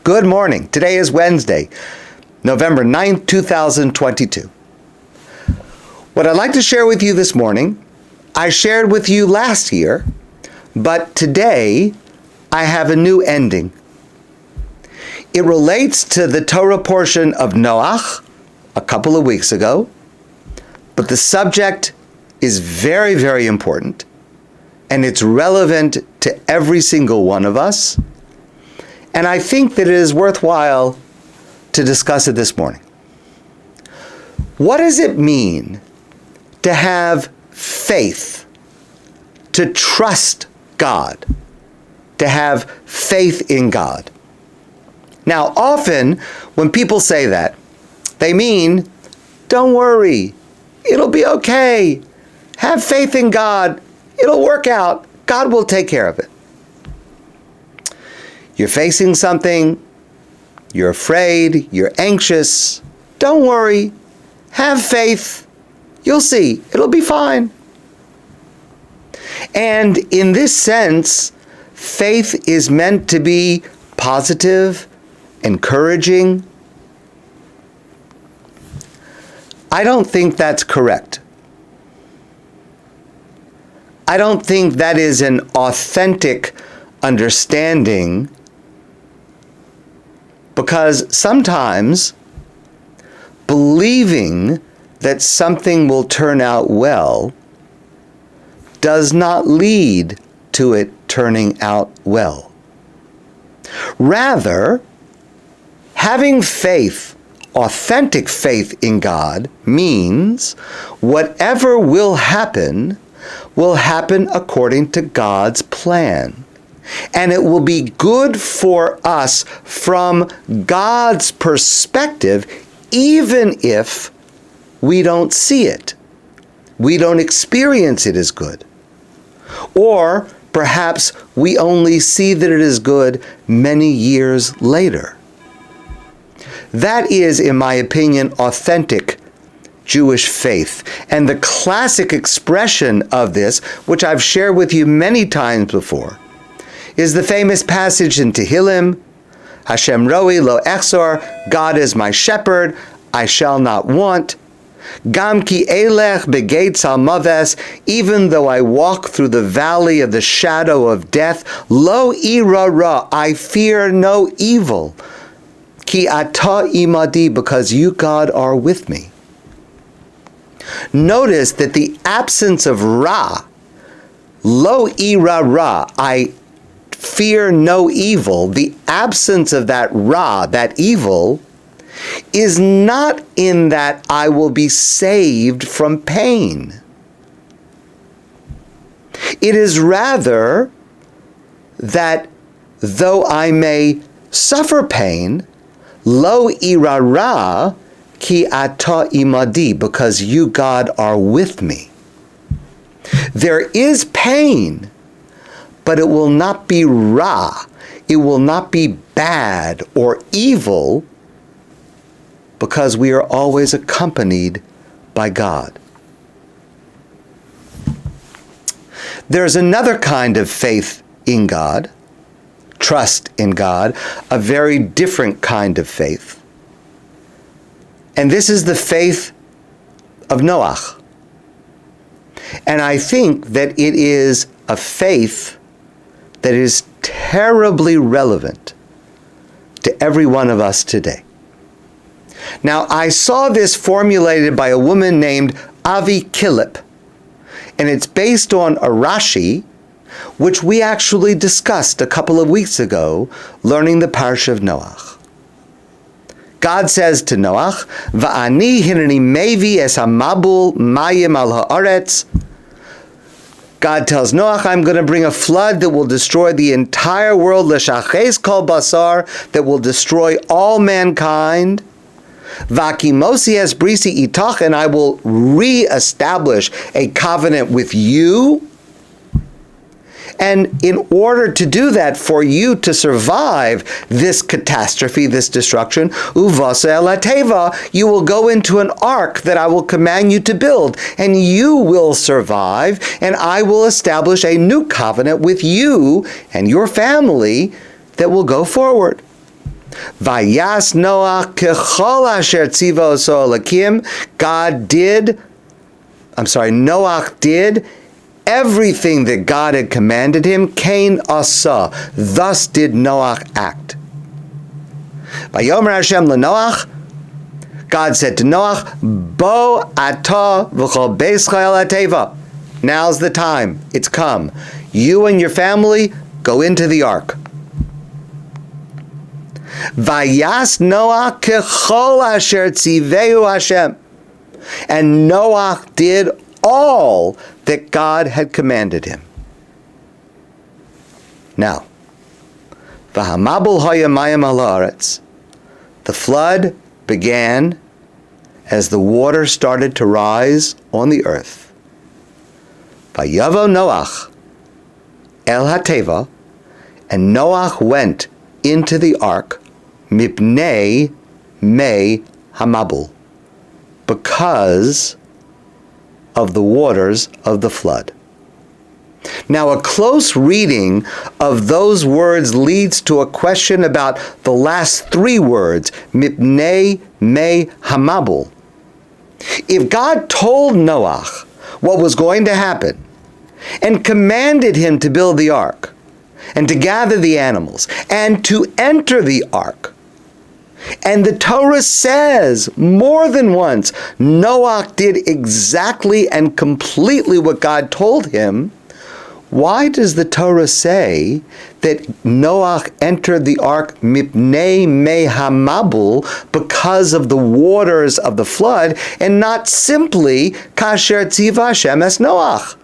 Good morning. Today is Wednesday, November 9th, 2022. What I'd like to share with you this morning, I shared with you last year, but today I have a new ending. It relates to the Torah portion of Noach a couple of weeks ago, but the subject is very, very important, and it's relevant to every single one of us. And I think that it is worthwhile to discuss it this morning. What does it mean to have faith, to trust God, to have faith in God? Now, often when people say that, they mean, don't worry, it'll be okay. Have faith in God, it'll work out. God will take care of it. You're facing something, you're afraid, you're anxious. Don't worry, have faith. You'll see, it'll be fine. And in this sense, faith is meant to be positive, encouraging. I don't think that's correct. I don't think that is an authentic understanding, because sometimes believing that something will turn out well does not lead to it turning out well. Rather, having faith, authentic faith in God, means whatever will happen according to God's plan. And it will be good for us from God's perspective, even if we don't see it. We don't experience it as good. Or perhaps we only see that it is good many years later. That is, in my opinion, authentic Jewish faith. And the classic expression of this, which I've shared with you many times before, is the famous passage in Tehillim, Hashem roi lo echsor, God is my shepherd, I shall not want. Gam ki elech begeit salmaves, even though I walk through the valley of the shadow of death, lo ira ra, I fear no evil. Ki ata imadi, because you, God, are with me. Notice that the absence of ra, lo ira ra, I fear no evil, the absence of that ra, that evil, is not in that I will be saved from pain. It is rather that though I may suffer pain, lo ira ra ki ata imadi, because you, God, are with me. There is pain, but it will not be ra. It will not be bad or evil, because we are always accompanied by God. There's another kind of faith in God, trust in God, a very different kind of faith. And this is the faith of Noach. And I think that it is a faith that is terribly relevant to every one of us today. Now, I saw this formulated by a woman named Avi Killip, and it's based on a Rashi, which we actually discussed a couple of weeks ago, learning the parsha of Noach. God says to Noach, "Va'ani hineni mevi es hamabul mayim al haaretz." God tells Noach, I'm going to bring a flood that will destroy the entire world, l'shaches kol basar, that will destroy all mankind. Vakimosi es brisi itach, and I will re-establish a covenant with you. And in order to do that, for you to survive this catastrophe, this destruction, uvasa el hateva, you will go into an ark that I will command you to build, and you will survive, and I will establish a new covenant with you and your family that will go forward. Vayas Noach kechol asher tziva oso Elokim. Noach did everything that God had commanded him. Kain asa. Thus did Noach act. Vayomer Hashem leNoach. God said to Noach, Bo ata v'chol beischa el hateva. Now's the time. It's come. You and your family go into the ark. Vayas Noach kechol asher tziveu Hashem. And Noach did all that God had commanded him. Now, v'hamabul hayamayim al haaretz. The flood began as the water started to rise on the earth. Vayavo Noach el hateva, and Noach went into the ark, mipnei mei hamabul, because of the waters of the flood. Now, a close reading of those words leads to a question about the last three words, mipnei mei hamabul. If God told Noach what was going to happen and commanded him to build the ark and to gather the animals and to enter the ark, and the Torah says more than once Noach did exactly and completely what God told him, why does the Torah say that Noach entered the ark mipnei mei hamabul, because of the waters of the flood, and not simply kasher tziva Hashem es Noach,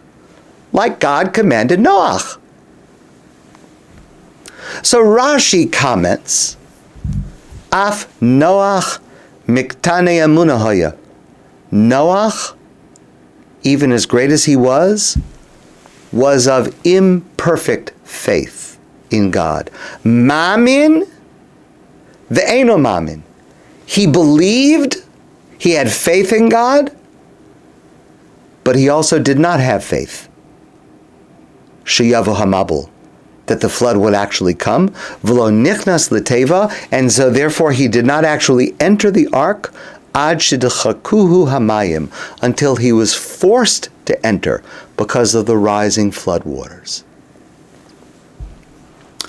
like God commanded Noach? So Rashi comments, Af Noach miktane emunah haya. Noach, even as great as he was of imperfect faith in God. Mamin, ve'eno mamin. He believed, he had faith in God, but he also did not have faith. Sheyavo hamabul, that the flood would actually come. V'lo nichnas l'teva, and so therefore he did not actually enter the ark ad shedechakuhu hamayim, until he was forced to enter because of the rising flood waters.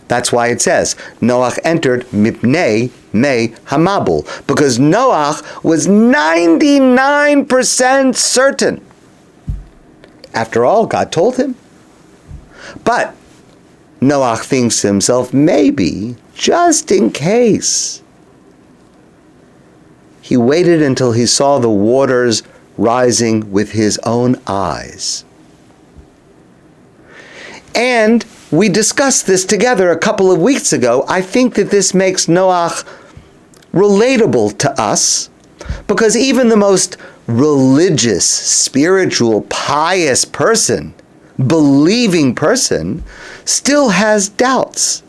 That's why it says Noach entered mipnei mei hamabul, because Noach was 99% certain. After all, God told him. But Noach thinks to himself, maybe, just in case, he waited until he saw the waters rising with his own eyes. And we discussed this together a couple of weeks ago. I think that this makes Noach relatable to us, because even the most religious, spiritual, pious person, believing person, still has doubts.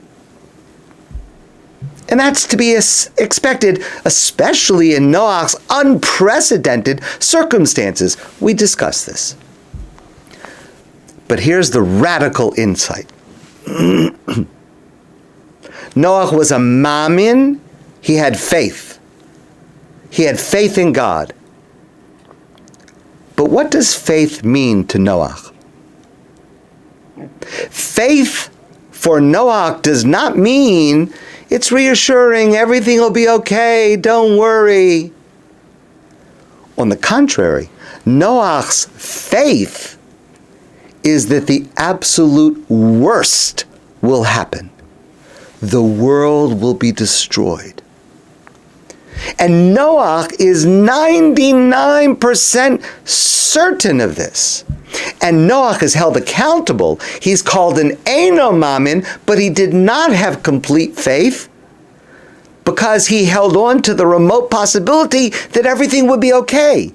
And that's to be expected, especially in Noach's unprecedented circumstances. We discussed this. But here's the radical insight. Noach was a mamin. He had faith. He had faith in God. But what does faith mean to Noach? Faith for Noach does not mean it's reassuring, everything will be okay, don't worry. On the contrary, Noach's faith is that the absolute worst will happen. The world will be destroyed. And Noach is 99% certain of this. And Noach is held accountable. He's called an Eino Mamin, but he did not have complete faith because he held on to the remote possibility that everything would be okay.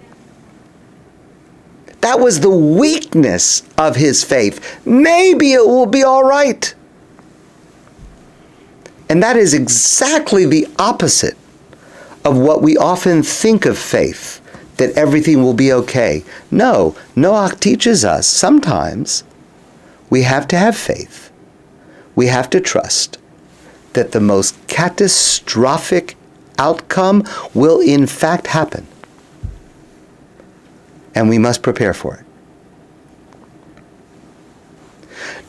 That was the weakness of his faith. Maybe it will be all right. And that is exactly the opposite of what we often think of faith, that everything will be okay. No, Noach teaches us sometimes we have to have faith. We have to trust. that the most catastrophic outcome will in fact happen. And we must prepare for it.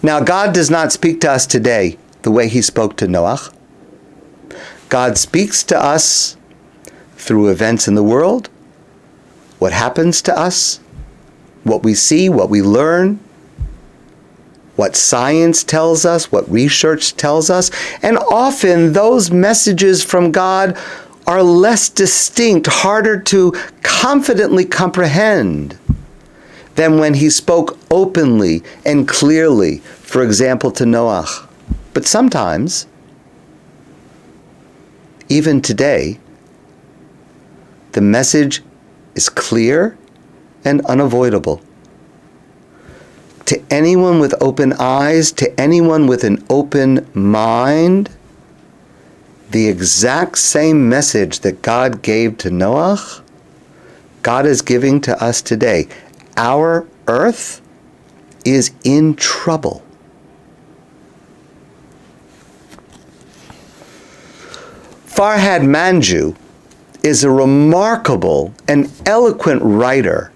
Now, God does not speak to us today the way he spoke to Noah. God speaks to us through events in the world, what happens to us, what we see, what we learn, what science tells us, what research tells us. And often those messages from God are less distinct, harder to confidently comprehend than when he spoke openly and clearly, for example, to Noah. But sometimes, even today, the message is clear and unavoidable. To anyone with open eyes, to anyone with an open mind, the exact same message that God gave to Noah, God is giving to us today. Our earth is in trouble. Farhad Manjoo is a remarkable and eloquent writer.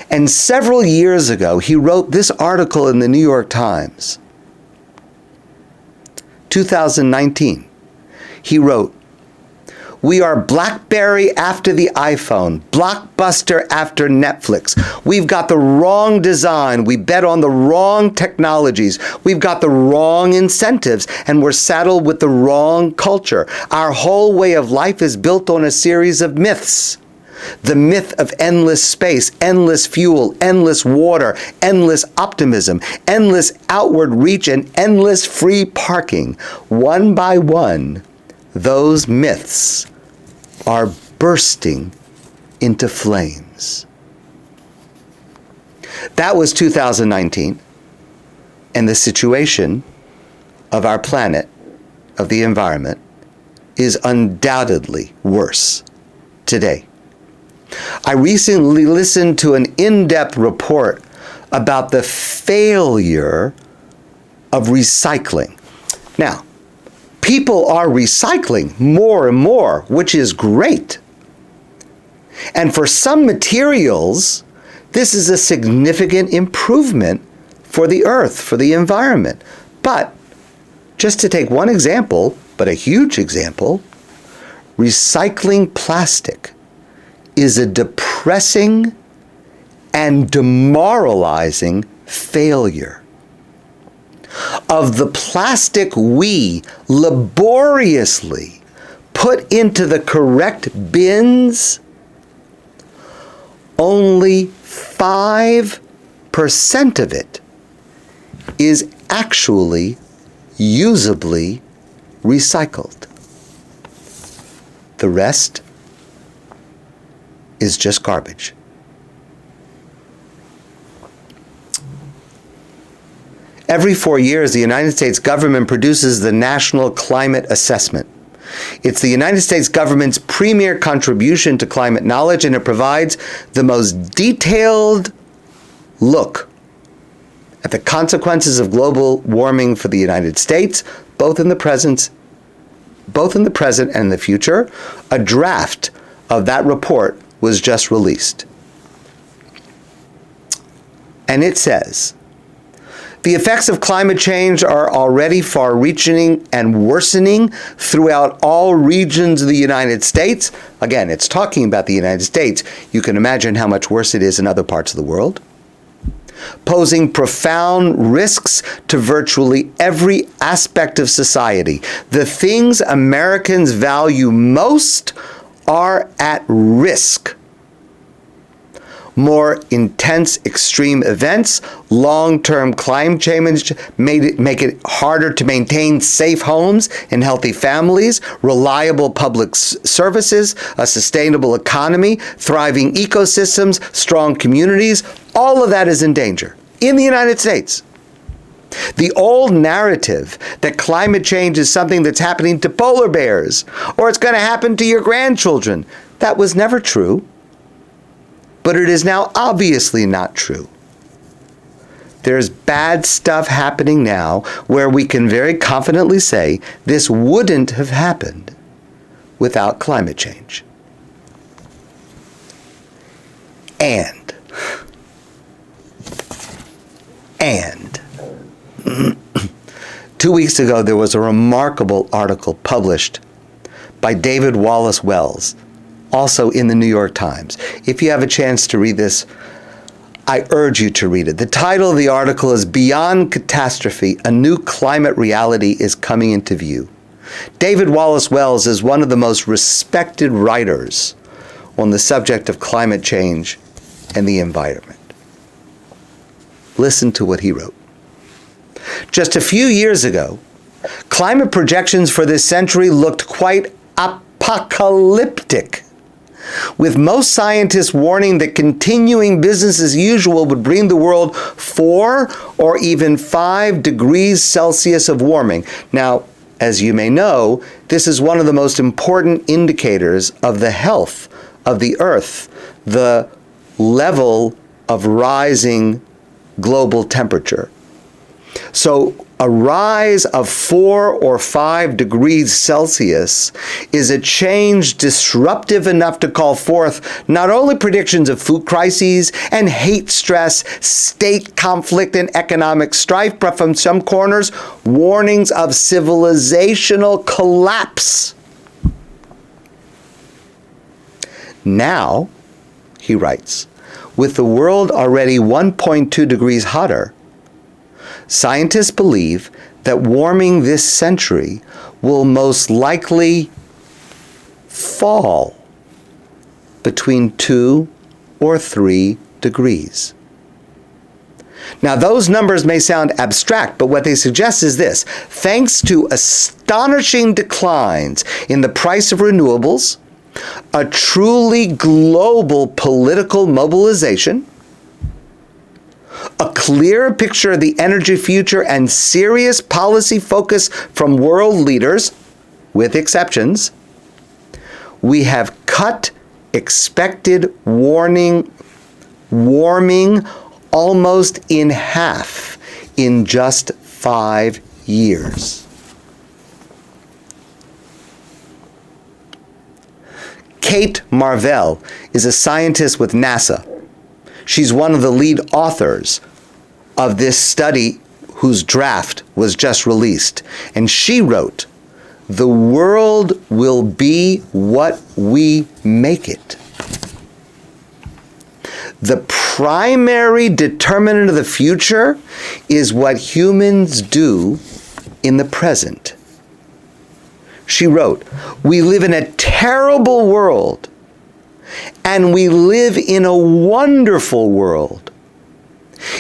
And several years ago, he wrote this article in the New York Times. 2019. He wrote, "We are BlackBerry after the iPhone, Blockbuster after Netflix. We've got the wrong design. We bet on the wrong technologies. We've got the wrong incentives, and we're saddled with the wrong culture. Our whole way of life is built on a series of myths. The myth of endless space, endless fuel, endless water, endless optimism, endless outward reach, and endless free parking. One by one, those myths are bursting into flames." That was 2019, and the situation of our planet, of the environment, is undoubtedly worse today. I recently listened to an in-depth report about the failure of recycling. Now, people are recycling more and more, which is great. And for some materials, this is a significant improvement for the earth, for the environment. But just to take one example, but a huge example, recycling plastic is a depressing and demoralizing failure. Of the plastic we laboriously put into the correct bins, only 5% of it is actually usably recycled. The rest is just garbage. Every 4 years, the United States government produces the National Climate Assessment. It's the United States government's premier contribution to climate knowledge, and it provides the most detailed look at the consequences of global warming for the United States, both in the present and in the future. A draft of that report was just released. And it says, the effects of climate change are already far-reaching and worsening throughout all regions of the United States. Again, it's talking about the United States. You can imagine how much worse it is in other parts of the world. Posing profound risks to virtually every aspect of society. The things Americans value most are at risk. More intense extreme events, long-term climate change make it harder to maintain safe homes and healthy families, reliable public services, a sustainable economy, thriving ecosystems, strong communities. All of that is in danger in the United States. The old narrative that climate change is something that's happening to polar bears or it's going to happen to your grandchildren, that was never true. But it is now obviously not true. There's bad stuff happening now where we can very confidently say this wouldn't have happened without climate change. And 2 weeks ago, there was a remarkable article published by David Wallace-Wells, also in the New York Times. If you have a chance to read this, I urge you to read it. The title of the article is Beyond Catastrophe, a New Climate Reality is Coming into View. David Wallace-Wells is one of the most respected writers on the subject of climate change and the environment. Listen to what he wrote. Just a few years ago, climate projections for this century looked quite apocalyptic, with most scientists warning that continuing business as usual would bring the world 4 or even 5 degrees Celsius of warming. Now, as you may know, this is one of the most important indicators of the health of the Earth, the level of rising global temperature. So a rise of 4 or 5 degrees Celsius is a change disruptive enough to call forth not only predictions of food crises and hate stress, state conflict and economic strife, but from some corners, warnings of civilizational collapse. Now, he writes, with the world already 1.2 degrees hotter, scientists believe that warming this century will most likely fall between 2 or 3 degrees. Now, those numbers may sound abstract, but what they suggest is this. Thanks to astonishing declines in the price of renewables, a truly global political mobilization, a clear picture of the energy future, and serious policy focus from world leaders, with exceptions, we have cut expected warming almost in half in just 5 years. Kate Marvell is a scientist with NASA. She's one of the lead authors of this study whose draft was just released. And she wrote, "The world will be what we make it." The primary determinant of the future is what humans do in the present. She wrote, "We live in a terrible world, and we live in a wonderful world.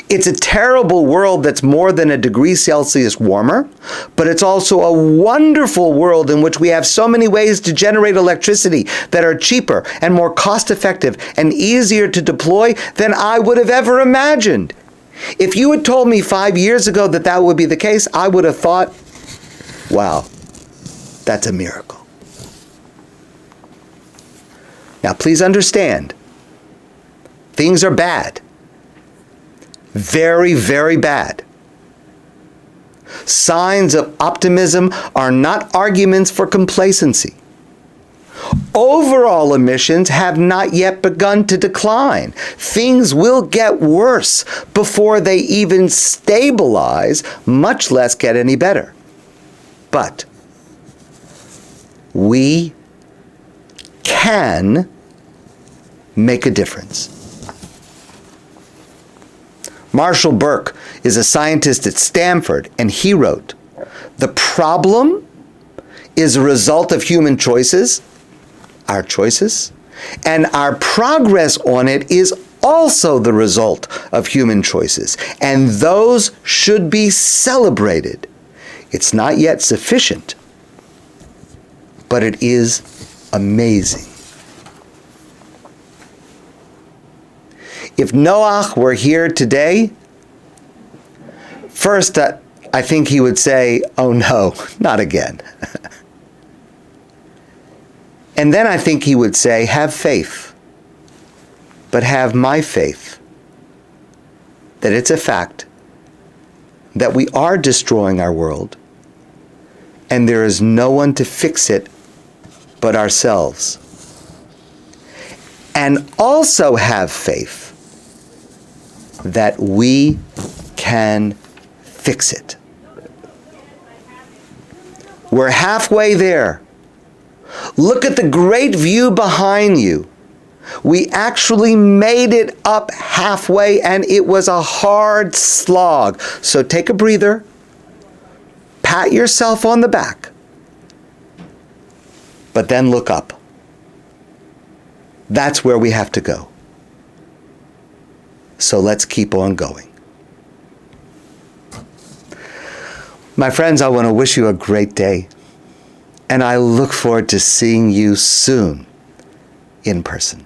It's a terrible world that's more than a degree Celsius warmer, but it's also a wonderful world in which we have so many ways to generate electricity that are cheaper and more cost-effective and easier to deploy than I would have ever imagined. If you had told me 5 years ago that that would be the case, I would have thought, wow, that's a miracle." Now, please understand, things are bad. Very, very bad. Signs of optimism are not arguments for complacency. Overall emissions have not yet begun to decline. Things will get worse before they even stabilize, much less get any better. But we can make a difference. Marshall Burke is a scientist at Stanford, and he wrote, "The problem is a result of human choices, our choices, and our progress on it is also the result of human choices, and those should be celebrated. It's not yet sufficient, but it is amazing." If Noah were here today, first I think he would say, "Oh no, not again." And then I think he would say, "Have faith, but have my faith that it's a fact that we are destroying our world, and there is no one to fix it but ourselves. And also have faith that we can fix it. We're halfway there. Look at the great view behind you. We actually made it up halfway, and it was a hard slog. So take a breather, pat yourself on the back, but then look up. That's where we have to go. So let's keep on going. My friends, I want to wish you a great day, and I look forward to seeing you soon in person.